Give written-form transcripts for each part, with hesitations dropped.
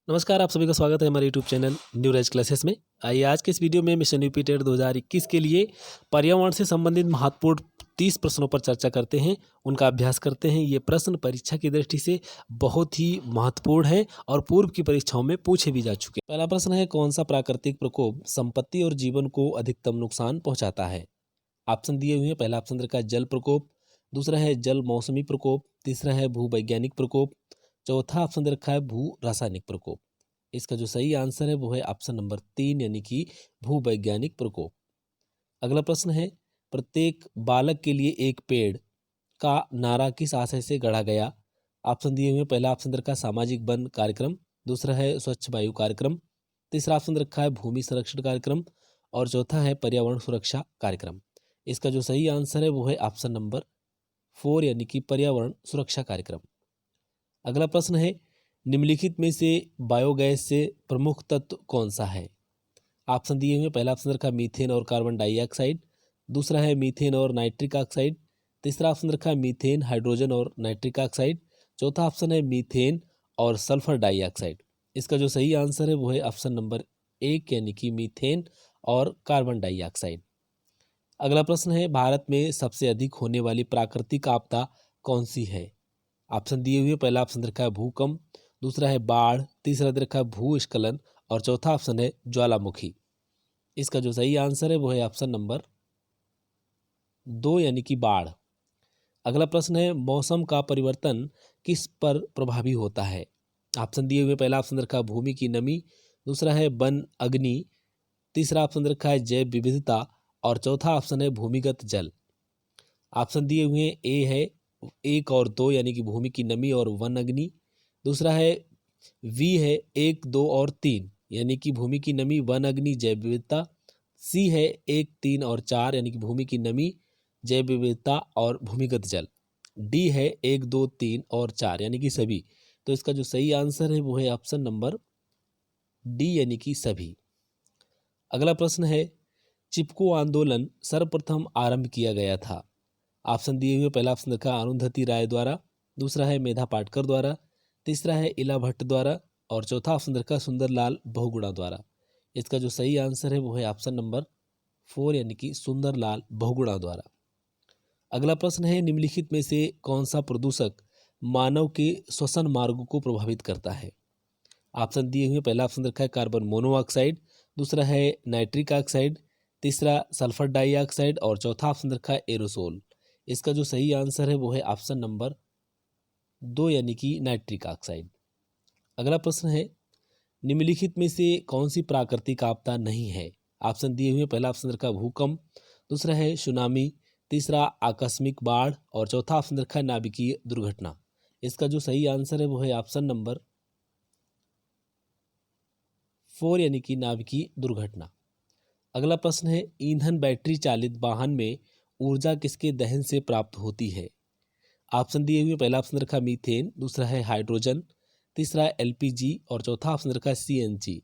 नमस्कार, आप सभी का स्वागत है हमारे YouTube channel New Rays classes में। आइए आज के इस वीडियो में मिशन यूपी 2021 के लिए पर्यावरण से संबंधित महत्वपूर्ण 30 प्रश्नों पर चर्चा करते हैं, उनका अभ्यास करते हैं। ये प्रश्न परीक्षा की दृष्टि से बहुत ही महत्वपूर्ण है और पूर्व की परीक्षाओं में पूछे भी जा चुके हैं। पहला प्रश्न है, कौन सा प्राकृतिक प्रकोप संपत्ति और जीवन को अधिकतम नुकसान पहुंचाता है? ऑप्शन दिए हुए हैं। पहला ऑप्शन रखा है जल प्रकोप, दूसरा है जल मौसमी प्रकोप, तीसरा है भूवैज्ञानिक प्रकोप, चौथा ऑप्शन रखा है भू रासायनिक प्रकोप। इसका जो सही आंसर है वो है ऑप्शन नंबर 3 यानी कि भूवैज्ञानिक प्रकोप। अगला प्रश्न है, प्रत्येक बालक के लिए एक पेड़ का नारा किस आशय से गढ़ा गया? ऑप्शन दिए हुए हैं। पहला ऑप्शन रखा है सामाजिक वन कार्यक्रम, दूसरा है स्वच्छ वायु कार्यक्रम, तीसरा ऑप्शन रखा है भूमि संरक्षण कार्यक्रम और चौथा है पर्यावरण सुरक्षा कार्यक्रम। इसका जो सही आंसर है वो है ऑप्शन नंबर 4 यानी कि पर्यावरण सुरक्षा कार्यक्रम। अगला प्रश्न है, निम्नलिखित में से बायोगैस से प्रमुख तत्व कौन सा है? ऑप्शन दिए हुए। पहला ऑप्शन रखा मीथेन और कार्बन डाइऑक्साइड, दूसरा है मीथेन और नाइट्रिक ऑक्साइड, तीसरा ऑप्शन रखा है मीथेन हाइड्रोजन और नाइट्रिक ऑक्साइड, चौथा ऑप्शन है मीथेन और सल्फर डाइऑक्साइड। इसका जो सही आंसर है वो है ऑप्शन नंबर 1 यानी कि मीथेन और कार्बन डाइऑक्साइड। अगला प्रश्न है, भारत में सबसे अधिक होने वाली प्राकृतिक आपदा कौन सी है? ऑप्शन दिए हुए। पहला ऑप्शन रखा है भूकंप, दूसरा है बाढ़, तीसरा रखा है भूस्खलन और चौथा ऑप्शन है ज्वालामुखी। इसका जो सही आंसर है वो है ऑप्शन नंबर 2 यानी कि बाढ़। अगला प्रश्न है, मौसम का परिवर्तन किस पर प्रभावी होता है? ऑप्शन दिए हुए। पहला ऑप्शन रखा है भूमि की नमी, दूसरा है वन अग्नि, तीसरा ऑप्शन रखा है जैव विविधता और चौथा ऑप्शन है भूमिगत जल। ऑप्शन दिए हुए हैं। ए है 1 और 2 यानी कि भूमि की नमी और वन अग्नि, दूसरा है वी है 1, 2 और 3 यानी कि भूमि की नमी वन अग्नि जैव विविधता, सी है 1, 3 और 4 यानी कि भूमि की नमी जैव विविधता और भूमिगत जल, डी है 1, 2, 3 और 4 यानी कि सभी। तो इसका जो सही आंसर है वो है ऑप्शन नंबर डी यानी कि सभी। अगला प्रश्न है, चिपको आंदोलन सर्वप्रथम आरंभ किया गया था? ऑप्शन दिए हुए। पहला ऑप्शन रखा अरुंधति राय द्वारा, दूसरा है मेधा पाटकर द्वारा, तीसरा है इला भट्ट द्वारा और चौथा ऑप्शन रखा सुंदरलाल बहुगुणा द्वारा। इसका जो सही आंसर है वो है ऑप्शन नंबर 4 यानी कि सुंदरलाल बहुगुणा द्वारा। अगला प्रश्न है, निम्नलिखित में से कौन सा प्रदूषक मानव के श्वसन मार्ग को प्रभावित करता है? ऑप्शन दिए हुए। पहला ऑप्शन रखा है कार्बन मोनोऑक्साइड, दूसरा है नाइट्रिक ऑक्साइड, तीसरा सल्फर डाइऑक्साइड और चौथा ऑप्शन रखा है एरोसोल। इसका जो सही आंसर है वो है ऑप्शन नंबर 2 यानी कि नाइट्रिक ऑक्साइड। अगला प्रश्न है, निम्नलिखित में से कौन सी प्राकृतिक आपदा नहीं है? ऑप्शन दिए हुए। पहला ऑप्शन रखा भूकंप, दूसरा है सुनामी, तीसरा आकस्मिक बाढ़ और चौथा ऑप्शन रखा नाभिकीय दुर्घटना। इसका जो सही आंसर है वो है ऑप्शन नंबर 4 यानी कि नाभिकीय दुर्घटना। अगला प्रश्न है, ईंधन बैटरी चालित वाहन में ऊर्जा किसके दहन से प्राप्त होती है? ऑप्शन दिए हुए। पहला ऑप्शन रखा मीथेन, दूसरा है हाइड्रोजन, तीसरा है एलपीजी और चौथा ऑप्शन रखा है सीएनजी।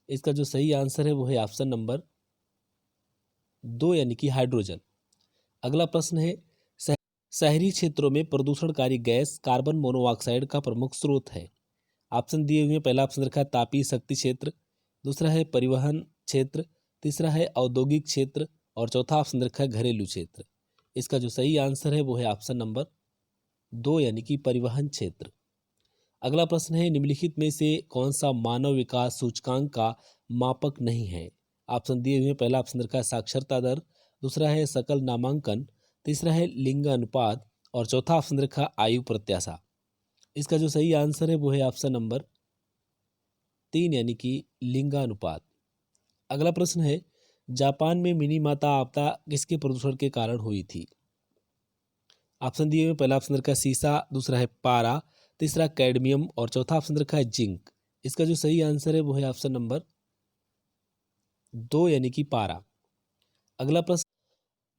इसका जो सही आंसर है वो है ऑप्शन नंबर 2 यानी कि हाइड्रोजन। अगला प्रश्न है, शहरी क्षेत्रों में प्रदूषणकारी गैस कार्बन मोनोऑक्साइड का प्रमुख स्रोत है? ऑप्शन दिए हुए। पहला ऑप्शन रखा है तापीय शक्ति क्षेत्र, दूसरा है परिवहन क्षेत्र, तीसरा है औद्योगिक क्षेत्र और चौथा ऑप्शन रखा है घरेलू क्षेत्र। इसका जो सही आंसर है वो है ऑप्शन नंबर 2 यानी कि परिवहन क्षेत्र। अगला प्रश्न है, निम्नलिखित में से कौन सा मानव विकास सूचकांक का मापक नहीं है? ऑप्शन दिए हुए। पहला ऑप्शन रखा है साक्षरता दर, दूसरा है सकल नामांकन, तीसरा है लिंग अनुपात और चौथा ऑप्शन रखा आयु प्रत्याशा। इसका जो सही आंसर है वो है ऑप्शन नंबर 3 यानी कि लिंगानुपात। अगला प्रश्न है, जापान में मिनीमाता आपदा किसके प्रदूषण के कारण हुई थी? ऑप्शन दिए हुए। पहला ऑप्शन रखा है सीसा, दूसरा है पारा, तीसरा कैडमियम और चौथा ऑप्शन रखा है जिंक। इसका जो सही आंसर है वो है ऑप्शन नंबर 2 यानी कि पारा। अगला प्रश्न,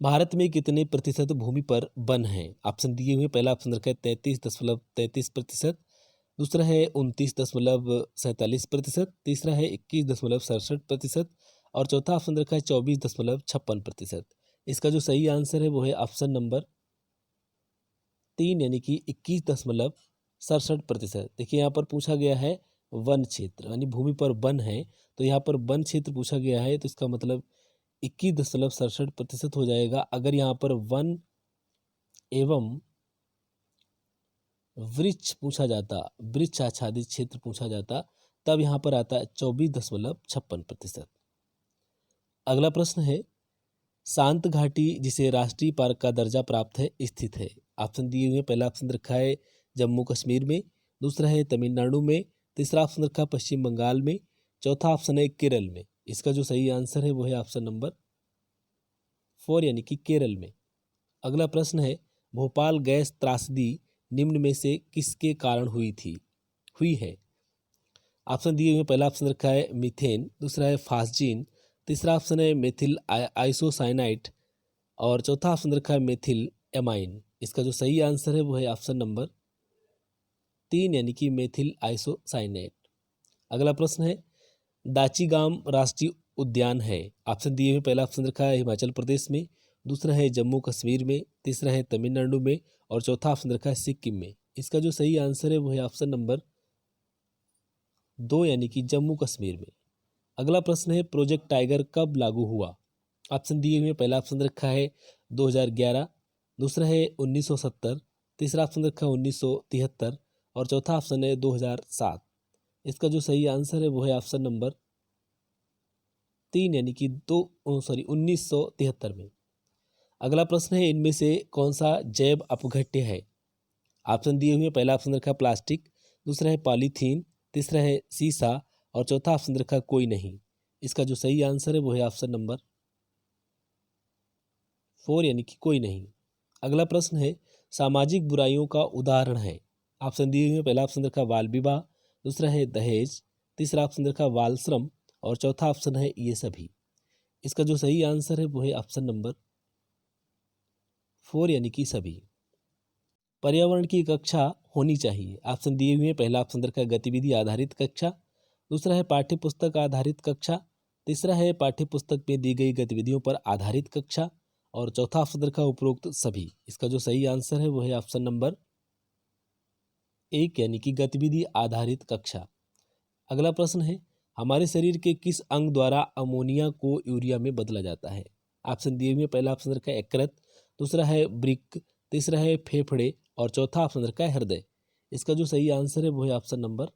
भारत में कितने प्रतिशत भूमि पर वन है? ऑप्शन दिए हुए। पहला ऑप्शन रखा है 33.33%, दूसरा है 29.47%, तीसरा है 21.67% और चौथा ऑप्शन रखा है 24.56%। इसका जो सही आंसर है वो है ऑप्शन नंबर 3 यानी कि 21.67%। देखिए यहाँ पर पूछा गया है वन क्षेत्र यानी भूमि पर वन है, तो यहाँ पर वन क्षेत्र पूछा गया है तो इसका मतलब 21.67% हो जाएगा। अगर यहाँ पर वन एवं वृक्ष पूछा जाता, वृक्ष आच्छादित क्षेत्र पूछा जाता, तब यहाँ पर आता 24.56%। अगला प्रश्न है, शांत घाटी जिसे राष्ट्रीय पार्क का दर्जा प्राप्त है स्थित है। ऑप्शन दिए हुए, पहला ऑप्शन रखा है जम्मू कश्मीर में, दूसरा है तमिलनाडु में, तीसरा ऑप्शन रखा पश्चिम बंगाल में, चौथा ऑप्शन है केरल में। इसका जो सही आंसर है वो है ऑप्शन नंबर 4 यानी कि केरल में। अगला प्रश्न है, भोपाल गैस त्रासदी निम्न में से किसके कारण हुई है। ऑप्शन दिए हुए, पहला ऑप्शन रखा है मीथेन, दूसरा है फास्जीन, तीसरा ऑप्शन है मेथिल आइसोसाइनाइट और चौथा ऑप्शन रखा है मेथिल एमाइन। इसका जो सही आंसर है वो है ऑप्शन नंबर 3 यानी कि मेथिल आइसोसाइनाइट। अगला प्रश्न है, दाचीगाम राष्ट्रीय उद्यान है। ऑप्शन दिए हुए, पहला ऑप्शन रखा है हिमाचल प्रदेश में, दूसरा है जम्मू कश्मीर में, तीसरा है तमिलनाडु में और चौथा ऑप्शन रखा है सिक्किम में। इसका जो सही आंसर है वो है ऑप्शन नंबर 2 यानी कि जम्मू कश्मीर में। अगला प्रश्न है, प्रोजेक्ट टाइगर कब लागू हुआ। ऑप्शन दिए हुए, पहला ऑप्शन रखा है 2011, दूसरा है 1970, तीसरा ऑप्शन रखा है 1973 और चौथा ऑप्शन है 2007। इसका जो सही आंसर है वो है ऑप्शन नंबर 3 यानी कि 1973 में। अगला प्रश्न है, इनमें से कौन सा जैव अपघट्य है। ऑप्शन दिए हुए, पहला ऑप्शन रखा प्लास्टिक, दूसरा है पॉलीथीन, तीसरा है सीसा और चौथा ऑप्शन रखा कोई नहीं। इसका जो सही आंसर है वो है ऑप्शन नंबर 4 यानी कि कोई नहीं। अगला प्रश्न है, सामाजिक बुराइयों का उदाहरण है। ऑप्शन दिए हुए, पहला ऑप्शन रखा बाल विवाह, दूसरा है दहेज, तीसरा ऑप्शन रखा बाल श्रम और चौथा ऑप्शन है ये सभी। इसका जो सही आंसर है वो है ऑप्शन नंबर 4 यानी कि सभी। पर्यावरण की कक्षा होनी चाहिए। ऑप्शन दिए हुए, पहला ऑप्शन रखा गतिविधि आधारित कक्षा, दूसरा है पाठ्य पुस्तक आधारित कक्षा, तीसरा है पाठ्य पुस्तक में दी गई गतिविधियों पर आधारित कक्षा और चौथा ऑप्शन रखा उपरोक्त सभी। इसका जो सही आंसर है वो है ऑप्शन नंबर 1 यानी कि गतिविधि आधारित कक्षा। अगला प्रश्न है, हमारे शरीर के किस अंग द्वारा अमोनिया को यूरिया में बदला जाता है। ऑप्शन दिए हुए, पहला ऑप्शन रखा है यकृत, दूसरा है वृक्क, तीसरा है फेफड़े और चौथा ऑप्शन रखा है हृदय। इसका जो सही आंसर है वो है ऑप्शन नंबर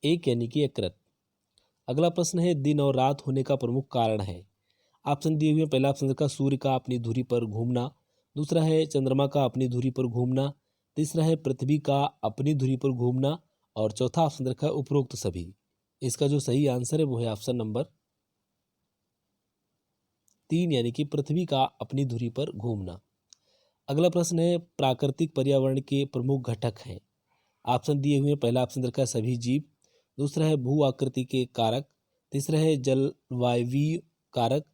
1 यानी कि यकृत। अगला प्रश्न है, दिन और रात होने का प्रमुख कारण है। ऑप्शन दिए हुए, पहला ऑप्शन रखा सूर्य का अपनी धुरी पर घूमना, दूसरा है चंद्रमा का अपनी धुरी पर घूमना, तीसरा है पृथ्वी का अपनी धुरी पर घूमना और चौथा ऑप्शन रखा है उपरोक्त सभी। इसका जो सही आंसर है वो है ऑप्शन नंबर 3 यानी कि पृथ्वी का अपनी धुरी पर घूमना। अगला प्रश्न है, प्राकृतिक पर्यावरण के प्रमुख घटक हैं। ऑप्शन दिए हुए, पहला ऑप्शन रखा है सभी जीव, दूसरा है भू आकृति के कारक, तीसरा है जलवायवीय कारक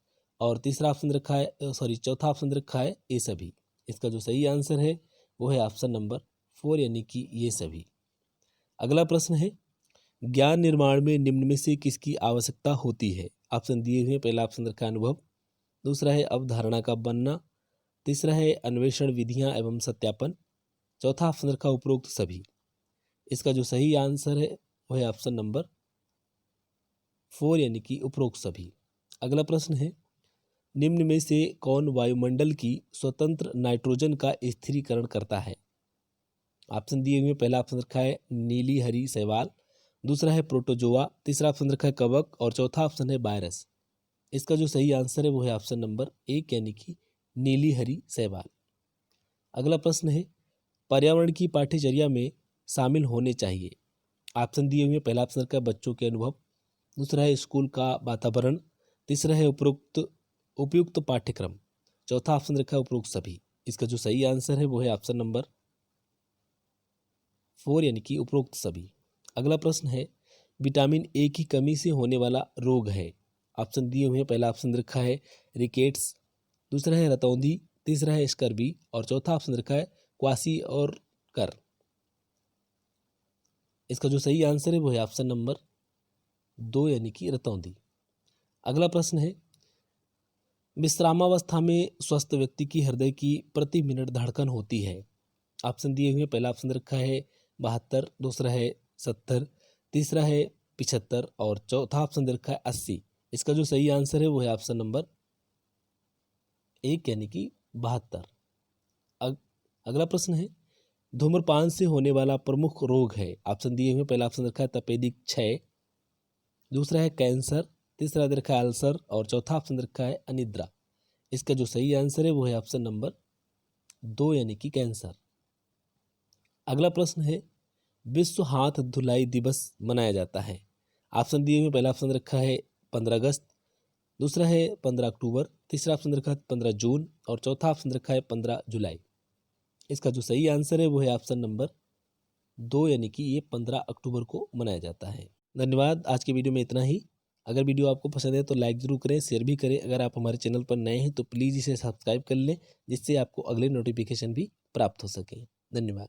और तीसरा ऑप्शन रखा है चौथा ऑप्शन रखा है ये सभी। इसका जो सही आंसर है वो है ऑप्शन नंबर 4 यानी कि ये सभी। अगला प्रश्न है, ज्ञान निर्माण में निम्न में से किसकी आवश्यकता होती है। ऑप्शन दिए हुए, पहला ऑप्शन रखा है अनुभव, दूसरा है अवधारणा का बनना, तीसरा है अन्वेषण विधियां एवं सत्यापन, चौथा ऑप्शन रखा उपरोक्त सभी। इसका जो सही आंसर है वह है ऑप्शन नंबर 4 यानी कि उपरोक्त सभी। अगला प्रश्न है, निम्न में से कौन वायुमंडल की स्वतंत्र नाइट्रोजन का स्थिरीकरण करता है। ऑप्शन दिए हुए, पहला ऑप्शन रखा है नीली हरी शैवाल, दूसरा है प्रोटोजोआ, तीसरा ऑप्शन रखा है कवक और चौथा ऑप्शन है वायरस। इसका जो सही आंसर है वो है ऑप्शन नंबर 1 यानी कि नीली हरी शैवाल। अगला प्रश्न है, पर्यावरण की पाठ्यचर्या में शामिल होने चाहिए। ऑप्शन दिए हुए, पहला ऑप्शन रखा है बच्चों के अनुभव, दूसरा है स्कूल का वातावरण, तीसरा है उपयुक्त पाठ्यक्रम, चौथा ऑप्शन रखा है उपरोक्त सभी। इसका जो सही आंसर है वो है ऑप्शन नंबर 4 यानी कि उपरोक्त सभी। अगला प्रश्न है, विटामिन ए की कमी से होने वाला रोग है। ऑप्शन दिए हुए, पहला ऑप्शन रखा है रिकेट्स, दूसरा है रतौंधी, तीसरा है स्कर्वी और चौथा ऑप्शन रखा है क्वासी और कर। इसका जो सही आंसर है वो है ऑप्शन नंबर 2 यानी कि रतौंधी। अगला प्रश्न है, विश्रामावस्था में स्वस्थ व्यक्ति की हृदय की प्रति मिनट धड़कन होती है। ऑप्शन दिए हुए, पहला ऑप्शन रखा है 72, दूसरा है 70, तीसरा है 75 और चौथा ऑप्शन दे रखा है 80। इसका जो सही आंसर है वो है ऑप्शन नंबर 1 यानी कि 72। अगला प्रश्न है धूम्रपान से होने वाला प्रमुख रोग है। ऑप्शन दिए हुए पहला ऑप्शन रखा है तपेदिक क्षय, दूसरा है कैंसर, तीसरा दे रखा है अल्सर और चौथा ऑप्शन रखा है अनिद्रा। इसका जो सही आंसर है वो है ऑप्शन नंबर 2 यानी कि कैंसर। अगला प्रश्न है विश्व हाथ धुलाई दिवस मनाया जाता है। ऑप्शन दिए हुए पहला ऑप्शन रखा है 15 अगस्त, दूसरा है 15 अक्टूबर, तीसरा ऑप्शन रखा है 15 जून और चौथा ऑप्शन रखा है 15 जुलाई। इसका जो सही आंसर है वो है ऑप्शन नंबर 2 यानी कि ये 15 अक्टूबर को मनाया जाता है। धन्यवाद। आज की वीडियो में इतना ही। अगर वीडियो आपको पसंद है तो लाइक ज़रूर करें, शेयर भी करें। अगर आप हमारे चैनल पर नए हैं तो प्लीज़ इसे सब्सक्राइब कर लें, जिससे आपको अगले नोटिफिकेशन भी प्राप्त हो सके। धन्यवाद।